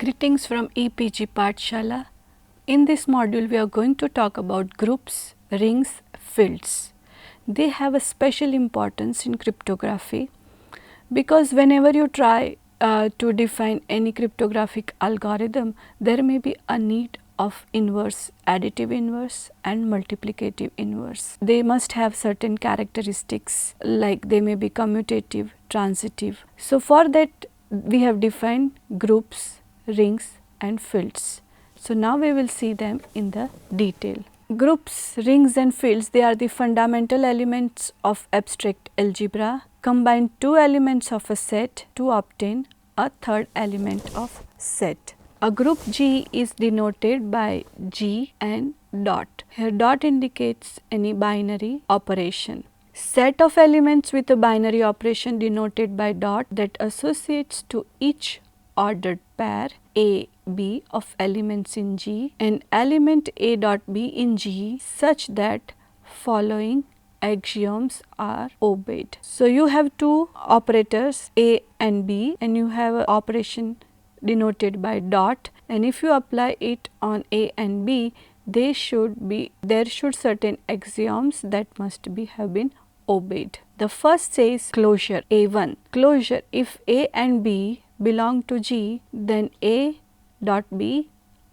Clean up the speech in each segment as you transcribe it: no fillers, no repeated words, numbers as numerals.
Greetings from EPG Pathshala. In this module, we are going to talk about groups, rings, fields. They have a special importance in cryptography because whenever you try to define any cryptographic algorithm, there may be a need of inverse, additive inverse and multiplicative inverse. They must have certain characteristics like they may be commutative, transitive. So, for that we have defined groups, rings and fields. So, now we will see them in the detail. Groups, rings and fields, they are the fundamental elements of abstract algebra. Combine two elements of a set to obtain a third element of set. A group G is denoted by G and dot. Here dot indicates any binary operation. Set of elements with a binary operation denoted by dot that associates to each ordered pair A, B of elements in G and element A dot B in G such that following axioms are obeyed. So, you have two operators A and B and you have an operation denoted by dot, and if you apply it on A and B, there should certain axioms that must have been obeyed. The first says closure A1. Closure, if A and B belong to G, then A dot B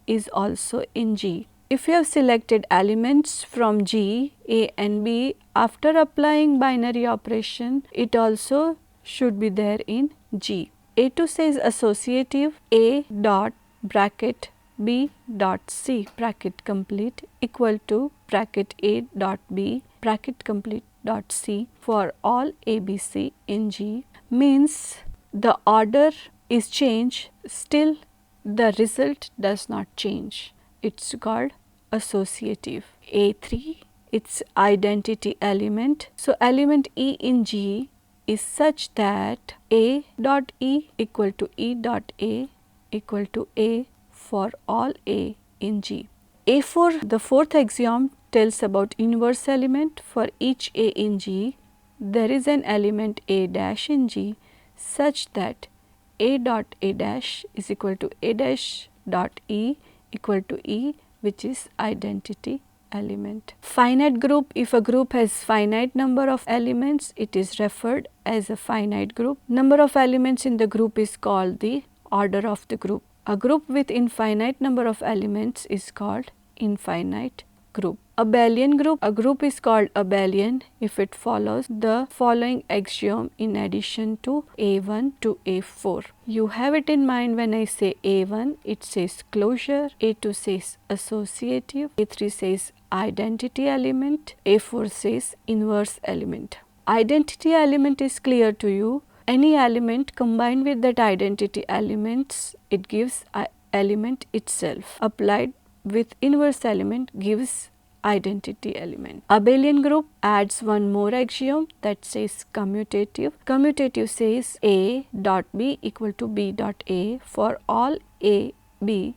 is also in G. If you have selected elements from G, A and B, after applying binary operation, it also should be there in G. A2 says associative A dot bracket B dot C bracket complete equal to bracket A dot B bracket complete dot C for all ABC in G, means the order is changed, still the result does not change. It's called associative. A3, its identity element. So, element E in G is such that A dot E equal to E dot A equal to A for all A in G. A4, the fourth axiom, tells about inverse element. For each A in G, there is an element A dash in G such that A dot A dash is equal to A dash dot E equal to E, which is identity element. Finite group, if a group has finite number of elements, it is referred as a finite group. Number of elements in the group is called the order of the group. A group with infinite number of elements is called infinite group. Abelian group, a group is called abelian if it follows the following axiom in addition to A1 to A4. You have it in mind when I say A1, it says closure, A2 says associative, A3 says identity element, A4 says inverse element. Identity element is clear to you. Any element combined with that identity elements, it gives element itself. Applied with inverse element gives identity element. Abelian group adds one more axiom that says commutative. Commutative says A dot B equal to B dot A for all A, B,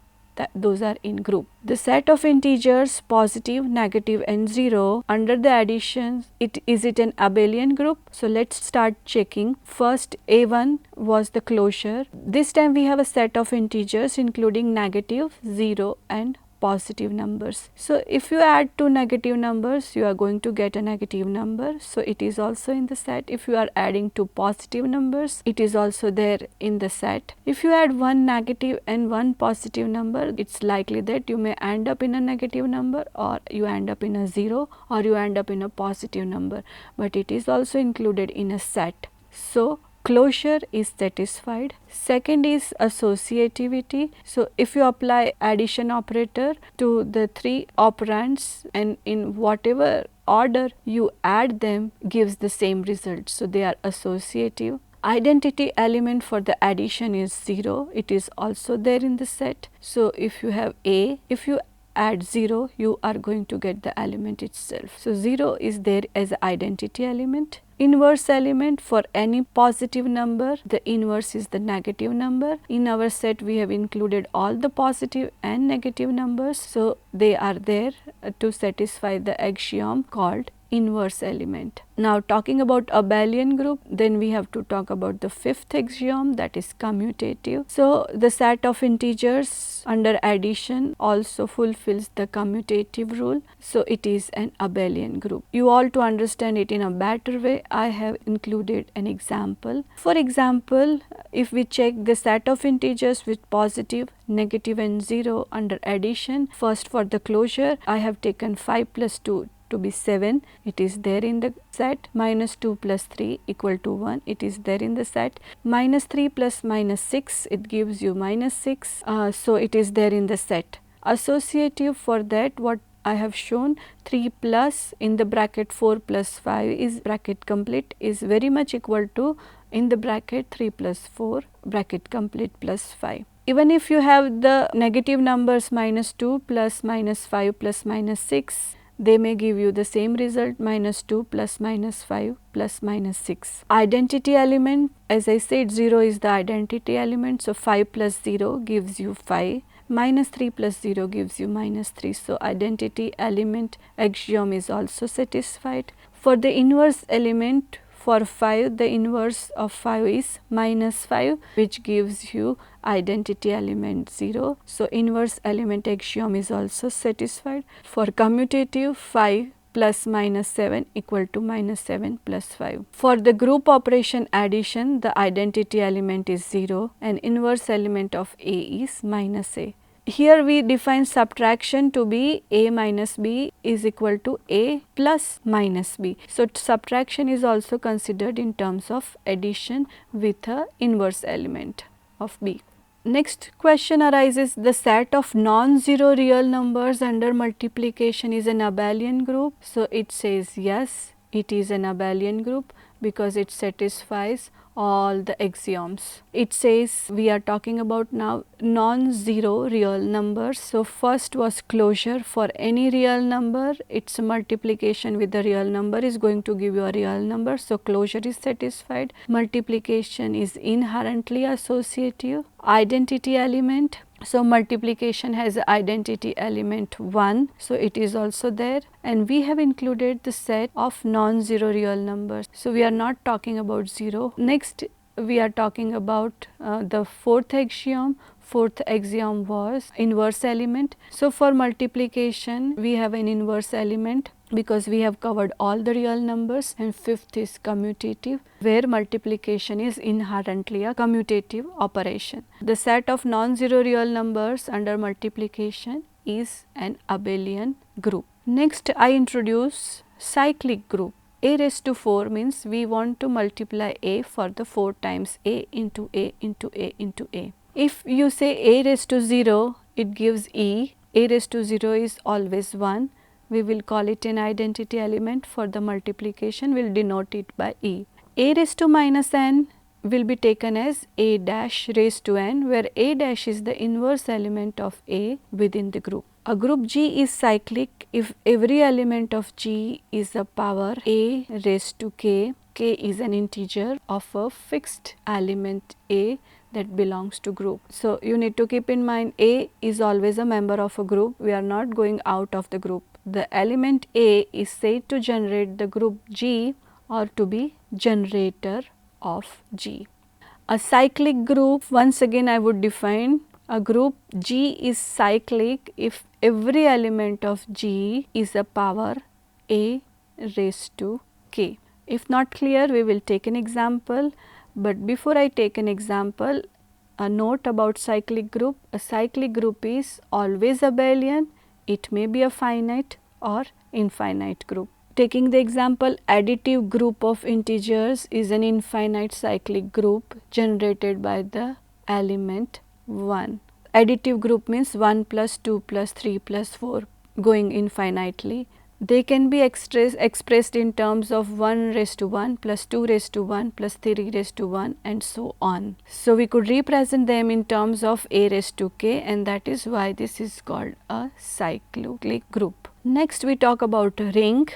those are in group. The set of integers positive, negative and 0 under the addition, is it an abelian group? So, let us start checking. First A1 was the closure. This time we have a set of integers including negative, 0 and positive numbers. So, if you add two negative numbers, you are going to get a negative number. So, it is also in the set. If you are adding two positive numbers, it is also there in the set. If you add one negative and one positive number, it's likely that you may end up in a negative number, or you end up in a 0, or you end up in a positive number, but it is also included in a set. So, closure is satisfied. Second is associativity. So, if you apply addition operator to the three operands and in whatever order you add them gives the same result. So, they are associative. Identity element for the addition is 0. It is also there in the set. So, if you have A, if you add 0, you are going to get the element itself. So, 0 is there as identity element. Inverse element, for any positive number, the inverse is the negative number. In our set we have included all the positive and negative numbers. So, they are there to satisfy the axiom called inverse element. Now talking about abelian group, then we have to talk about the fifth axiom, that is commutative. So the set of integers under addition also fulfills the commutative rule, so it is an abelian group. You all, to understand it in a better way, I have included an example. For example, if we check the set of integers with positive, negative and 0 under addition, first for the closure I have taken 5 plus 2 to be 7, it is there in the set, minus 2 plus 3 equal to 1, it is there in the set, minus 3 plus minus 6, it gives you minus 6, so it is there in the set. Associative, for that what I have shown, 3 plus in the bracket 4 plus 5 is bracket complete is very much equal to in the bracket 3 plus 4 bracket complete plus 5. Even if you have the negative numbers minus 2 plus minus 5 plus minus 6, they may give you the same result, minus 2 plus minus 5 plus minus 6. Identity element, as I said, 0 is the identity element, so 5 plus 0 gives you 5. Minus 3 plus 0 gives you minus 3. So identity element axiom is also satisfied. For the inverse element, for 5, the inverse of 5 is minus 5, which gives you identity element 0. So inverse element axiom is also satisfied. For commutative, 5 plus minus 7 equal to minus 7 plus 5. For the group operation addition, the identity element is 0 and inverse element of A is minus A. Here we define subtraction to be A minus B is equal to A plus minus B. So subtraction is also considered in terms of addition with a inverse element of B. Next question arises, the set of non-zero real numbers under multiplication is an abelian group. So it says yes, it is an abelian group because it satisfies all the axioms. It says we are talking about now non-zero real numbers. So first was closure. For any real number, its multiplication with the real number is going to give you a real number. So closure is satisfied. Multiplication is inherently associative. Identity element, so multiplication has identity element 1, so it is also there, and we have included the set of non-zero real numbers. So we are not talking about 0. Next we are talking about the fourth axiom. Fourth axiom was inverse element. So for multiplication we have an inverse element because we have covered all the real numbers, and fifth is commutative, where multiplication is inherently a commutative operation. The set of non-zero real numbers under multiplication is an abelian group. Next I introduce cyclic group. A raised to 4 means we want to multiply A for the 4 times A into A into A into A. If you say A raised to 0, it gives E. A raised to 0 is always 1. We will call it an identity element. For the multiplication, we will denote it by E. A raised to minus n will be taken as A dash raised to n, where A dash is the inverse element of A within the group. A group G is cyclic if every element of G is a power A raised to k. K is an integer of a fixed element A that belongs to group. So you need to keep in mind A is always a member of a group. We are not going out of the group. The element A is said to generate the group G or to be generator of G. A cyclic group, once again I would define, a group G is cyclic if every element of G is a power A raised to k. If not clear, we will take an example, but before I take an example, a note about cyclic group. A cyclic group is always abelian. It may be a finite or infinite group. Taking the example, additive group of integers is an infinite cyclic group generated by the element 1. Additive group means 1 plus 2 plus 3 plus 4 going infinitely. They can be expressed in terms of 1 raised to 1 plus 2 raised to 1 plus 3 raised to 1 and so on. So we could represent them in terms of A raised to k, and that is why this is called a cyclic group. Next we talk about a ring.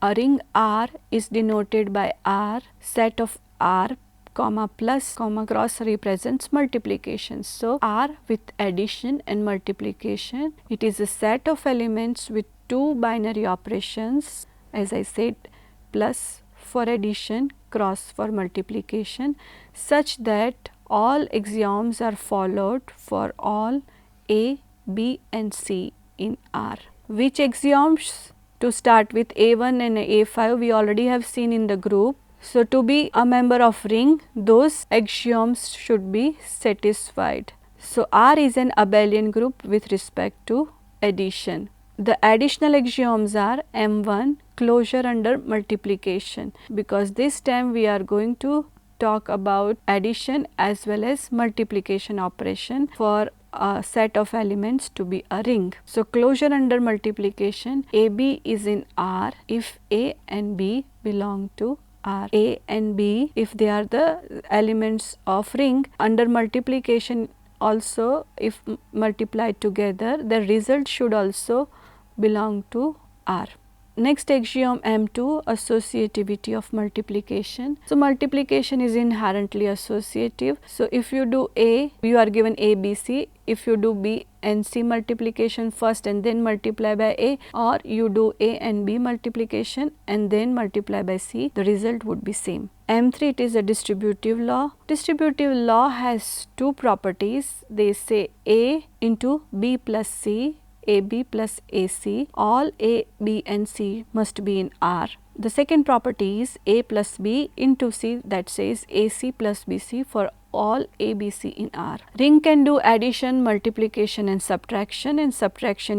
A ring R is denoted by R. Set of R comma plus comma cross represents multiplication. So R with addition and multiplication, it is a set of elements with two binary operations as I said, plus for addition, cross for multiplication, such that all axioms are followed for all A, B and C in R. Which axioms? To start with, A1 and A5 we already have seen in the group. So, to be a member of ring, those axioms should be satisfied. So, R is an abelian group with respect to addition. The additional axioms are M1, closure under multiplication, because this time we are going to talk about addition as well as multiplication operation for a set of elements to be a ring. So, closure under multiplication, AB is in R if A and B belong to R. A and B, if they are the elements of ring, under multiplication also if multiplied together, the result should also belong to R. Next axiom M2, associativity of multiplication. So, multiplication is inherently associative. So, if you do A, you are given A, B, C. If you do B and C multiplication first and then multiply by A, or you do A and B multiplication and then multiply by C, the result would be same. M3, it is a distributive law. Distributive law has two properties. They say A into B plus C, AB plus AC, all A, B and C must be in R. The second property is A plus B into C, that says AC plus BC for all A, B, C in R. Ring can do addition, multiplication and subtraction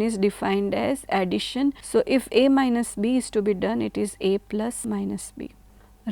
is defined as addition. So, if A minus B is to be done, it is A plus minus B.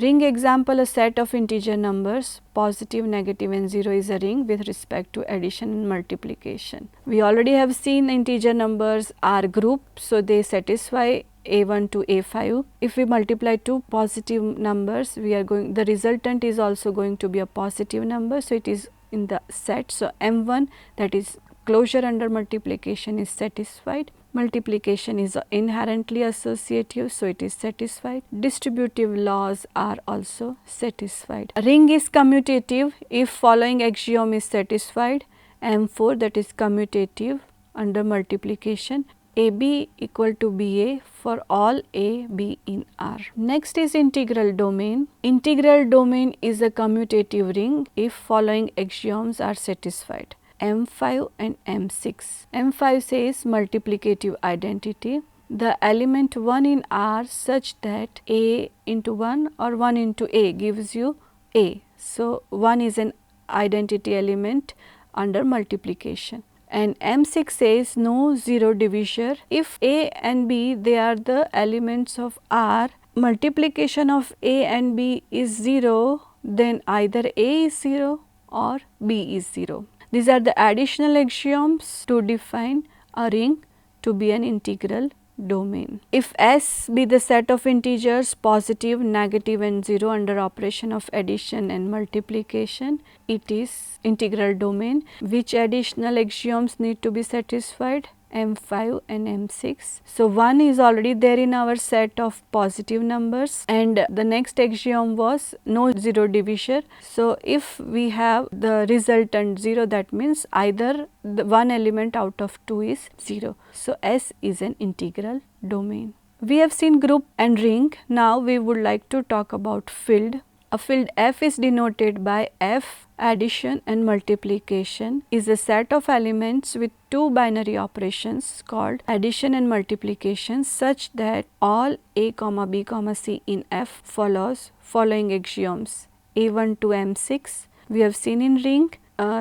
Ring example, a set of integer numbers, positive, negative and 0 is a ring with respect to addition and multiplication. We already have seen integer numbers are grouped, so they satisfy A1 to A5. If we multiply two positive numbers, the resultant is also going to be a positive number, so it is in the set. So, M1, that is closure under multiplication, is satisfied. Multiplication is inherently associative, so it is satisfied. Distributive laws are also satisfied. A ring is commutative if following axiom is satisfied. M4, that is commutative under multiplication. AB equal to BA for all A, B in R. Next is integral domain. Integral domain is a commutative ring if following axioms are satisfied. M5 and M6. M5 says multiplicative identity. The element 1 in R such that A into 1 or 1 into A gives you A. So, 1 is an identity element under multiplication. And M6 says no zero divisor. If A and B, they are the elements of R, multiplication of A and B is 0, then either A is 0 or B is 0. These are the additional axioms to define a ring to be an integral domain. If S be the set of integers positive, negative and 0 under operation of addition and multiplication, it is integral domain. Which additional axioms need to be satisfied? M5 and M6. So, 1 is already there in our set of positive numbers, and the next axiom was no zero divisor. So, if we have the resultant 0, that means either the one element out of 2 is 0. So, S is an integral domain. We have seen group and ring. Now, we would like to talk about field. A field F is denoted by F. Addition and multiplication is a set of elements with two binary operations called addition and multiplication such that all A, B, C in F follows following axioms A1 to M6 we have seen in ring.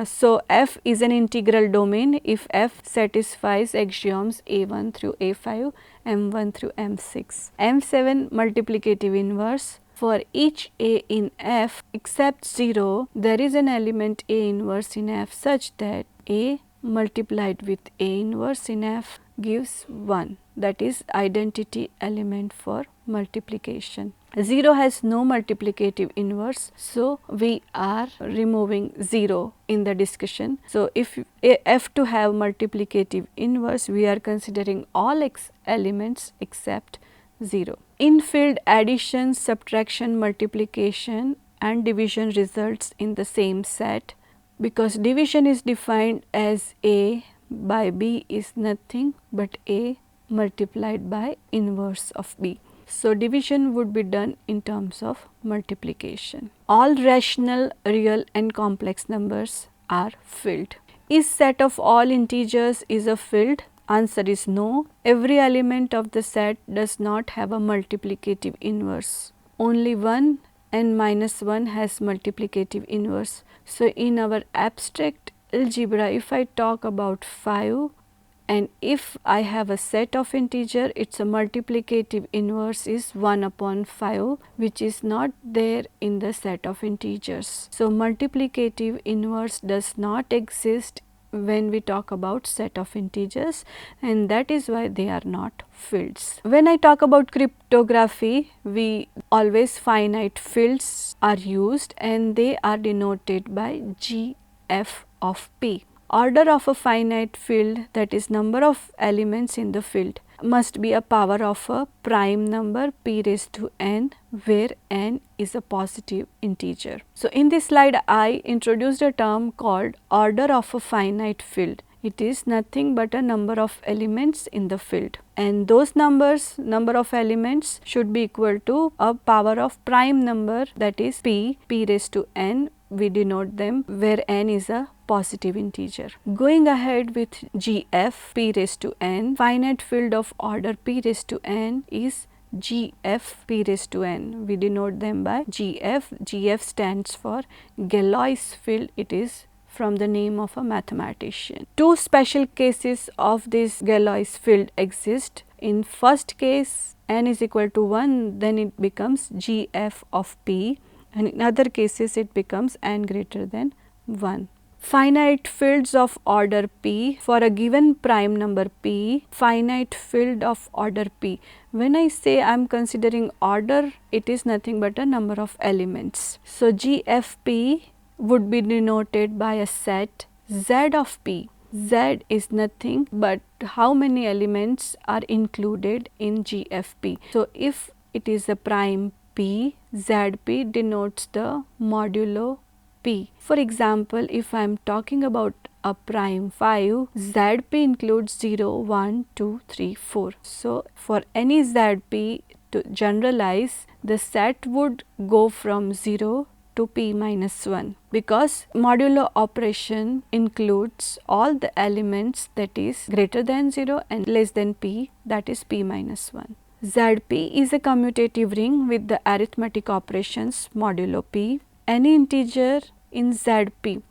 So, F is an integral domain if F satisfies axioms A1 through A5, M1 through M6. M7 multiplicative inverse. For each A in F except 0, there is an element A inverse in F such that A multiplied with A inverse in F gives 1, that is identity element for multiplication. 0 has no multiplicative inverse, so we are removing 0 in the discussion. So, if F to have multiplicative inverse, we are considering all elements except 0. In field, addition, subtraction, multiplication and division results in the same set, because division is defined as A by B is nothing but A multiplied by inverse of B. So division would be done in terms of multiplication. All rational, real and complex numbers are filled. Is set of all integers is a filled? Answer is no. Every element of the set does not have a multiplicative inverse. Only 1 and minus 1 has multiplicative inverse. So in our abstract algebra, if I talk about 5 and if I have a set of integer, its a multiplicative inverse is 1 upon 5, which is not there in the set of integers. So multiplicative inverse does not exist when we talk about set of integers, and that is why they are not fields. When I talk about cryptography, we always finite fields are used and they are denoted by GF of P. Order of a finite field, that is number of elements in the field, must be a power of a prime number p raised to n, where n is a positive integer. So in this slide I introduced a term called order of a finite field. It is nothing but a number of elements in the field, and those numbers, number of elements, should be equal to a power of prime number, that is p raised to n. We denote them where n is a positive integer. Going ahead with GF p raised to n, finite field of order p raised to n is GF p raised to n. We denote them by GF. GF stands for Galois field. It is from the name of a mathematician. Two special cases of this Galois field exist. In first case, n is equal to 1, then it becomes GF of p, and in other cases it becomes n greater than 1. Finite fields of order p for a given prime number p, finite field of order p. When I say I am considering order, it is nothing but a number of elements. So GFP would be denoted by a set Z of p. Z is nothing but how many elements are included in GFP. So if it is a prime p, ZP denotes the modulo p. For example, if I am talking about a prime 5, ZP includes 0, 1, 2, 3, 4. So for any ZP, to generalize, the set would go from 0 to p minus 1, because modulo operation includes all the elements that is greater than 0 and less than p, that is p minus 1. ZP is a commutative ring with the arithmetic operations modulo p. Any integer in ZP.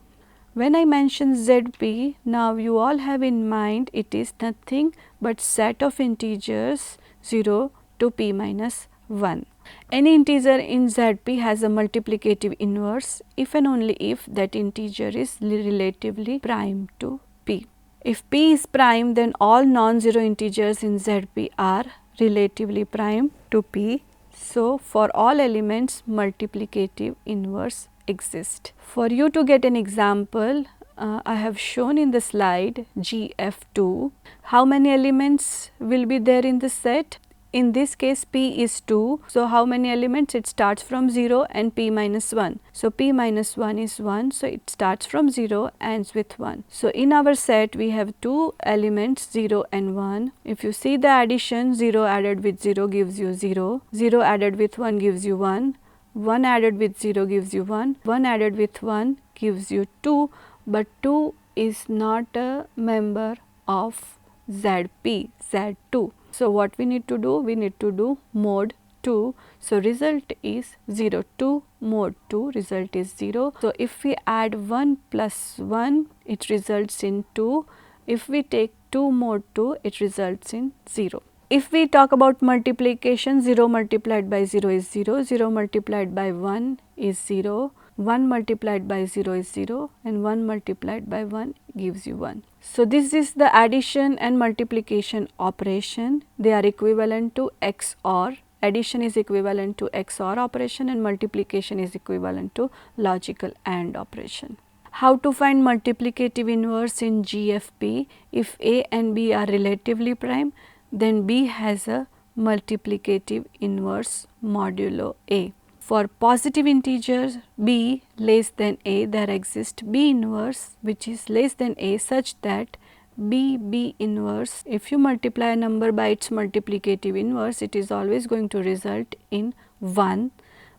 When I mention ZP, now you all have in mind it is nothing but set of integers 0 to p minus 1. Any integer in ZP has a multiplicative inverse if and only if that integer is relatively prime to p. If p is prime, then all non-zero integers in ZP are relatively prime to p. So for all elements, multiplicative inverse exist. For you to get an example, I have shown in the slide GF2. How many elements will be there in the set? In this case, p is 2. So how many elements? It starts from 0 and p minus 1. So p minus 1 is 1. So it starts from 0, ends with 1. So in our set, we have two elements 0 and 1. If you see the addition, 0 added with 0 gives you 0. 0 added with 1 gives you 1. 1 added with 0 gives you 1. 1 added with 1 gives you 2. But 2 is not a member of ZP, Z2. So what we need to do? We need to do mod 2. So result is 0. 2 mod 2, result is 0. So if we add 1 plus 1, it results in 2. If we take 2 mod 2, it results in 0. If we talk about multiplication, 0 multiplied by 0 is 0, 0 multiplied by 1 is 0, 1 multiplied by 0 is 0, and 1 multiplied by 1 gives you 1. So this is the addition and multiplication operation. They are equivalent to XOR. Addition is equivalent to XOR operation and multiplication is equivalent to logical AND operation. How to find multiplicative inverse in GFP? If A and B are relatively prime, then B has a multiplicative inverse modulo A. For positive integers B less than A, there exists B inverse which is less than A such that B inverse. If you multiply a number by its multiplicative inverse, it is always going to result in 1,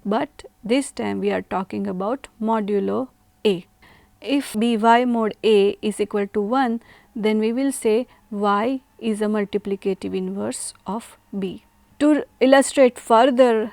but this time we are talking about modulo A. If by mod A is equal to 1, then we will say y is a multiplicative inverse of B. To illustrate further,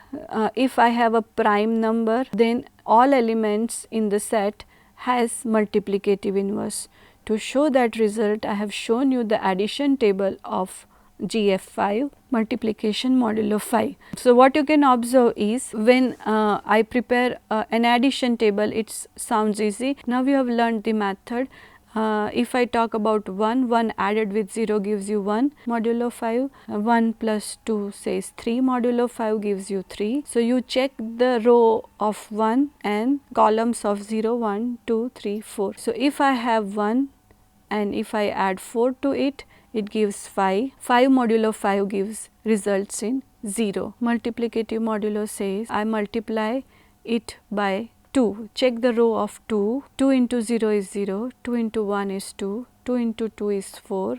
if I have a prime number, then all elements in the set has multiplicative inverse. To show that result, I have shown you the addition table of GF5 multiplication modulo 5. So, what you can observe is when I prepare an addition table, it sounds easy. Now, we have learned the method. If I talk about 1 added with 0 gives you 1 modulo 5, 1 plus 2 says 3 modulo 5 gives you 3. So, you check the row of 1 and columns of 0, 1, 2, 3, 4. So, if I have 1 and if I add 4 to it, it gives 5. 5 modulo 5 gives results in 0. Multiplicative modulo says I multiply it by 2. Check the row of 2. 2 into 0 is 0, 2 into 1 is 2, 2 into 2 is 4,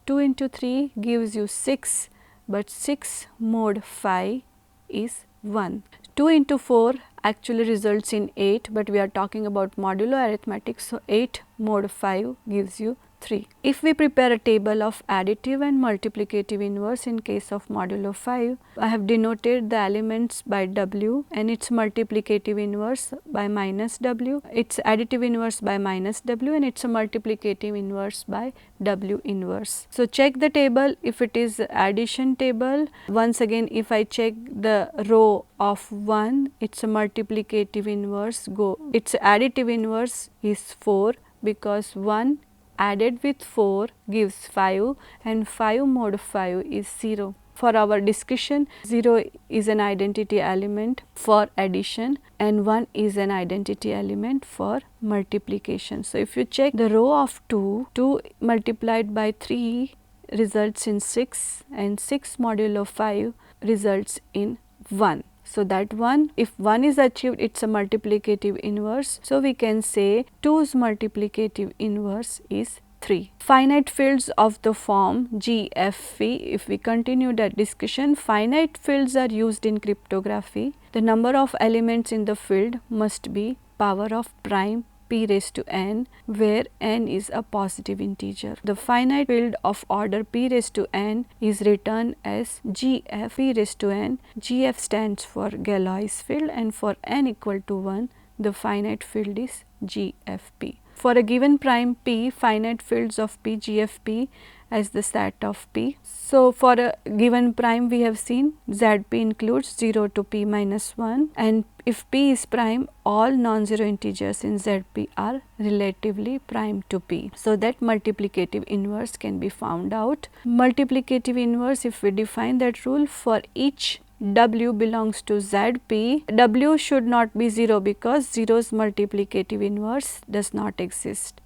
2 into 3 gives you 6, but 6 mod 5 is 1. 2 into 4 actually results in 8, but we are talking about modulo arithmetic, so 8 mod 5 gives you 3. If we prepare a table of additive and multiplicative inverse in case of modulo 5, I have denoted the elements by W and its multiplicative inverse by minus W, its additive inverse by minus W and its multiplicative inverse by W inverse. So, check the table. If it is addition table, once again if I check the row of 1, its multiplicative inverse its additive inverse is 4, because 1 added with 4 gives 5 and 5 mod 5 is 0. For our discussion, 0 is an identity element for addition and 1 is an identity element for multiplication. So, if you check the row of 2, 2 multiplied by 3 results in 6 and 6 modulo 5 results in 1. So, that 1, if 1 is achieved, it is a multiplicative inverse. So, we can say 2's multiplicative inverse is 3. Finite fields of the form GFP, if we continue that discussion, finite fields are used in cryptography. The number of elements in the field must be power of prime p raised to n, where n is a positive integer. The finite field of order p raised to n is written as GF p raised to n. GF stands for Galois field and for n equal to 1, the finite field is GFP. For a given prime p, finite fields of p GFP as the set of p. So, for a given prime we have seen ZP includes 0 to p minus 1, and if p is prime, all non-zero integers in ZP are relatively prime to p. So, that multiplicative inverse can be found out. Multiplicative inverse, if we define that rule, for each W belongs to ZP, W should not be 0 because 0's multiplicative inverse does not exist.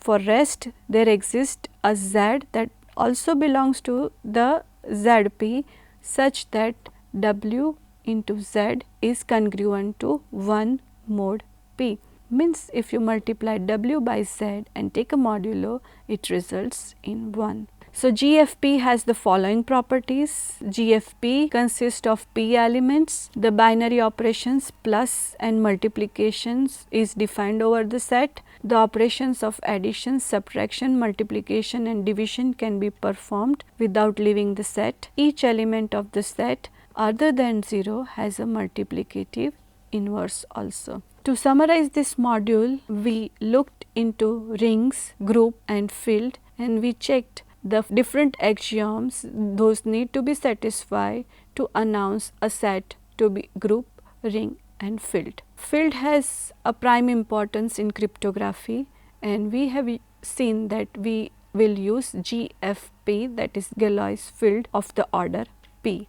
For rest there exists a Z that also belongs to the ZP such that W into Z is congruent to 1 mod P. Means if you multiply W by Z and take a modulo, it results in 1. So, GFP has the following properties. GFP consists of p elements. The binary operations plus and multiplications is defined over the set. The operations of addition, subtraction, multiplication and division can be performed without leaving the set. Each element of the set other than 0 has a multiplicative inverse also. To summarize this module, we looked into rings, group and field, and we checked the different axioms those need to be satisfied to announce a set to be group, ring and field. Field has a prime importance in cryptography, and we have seen that we will use GFP, that is Galois field of the order P.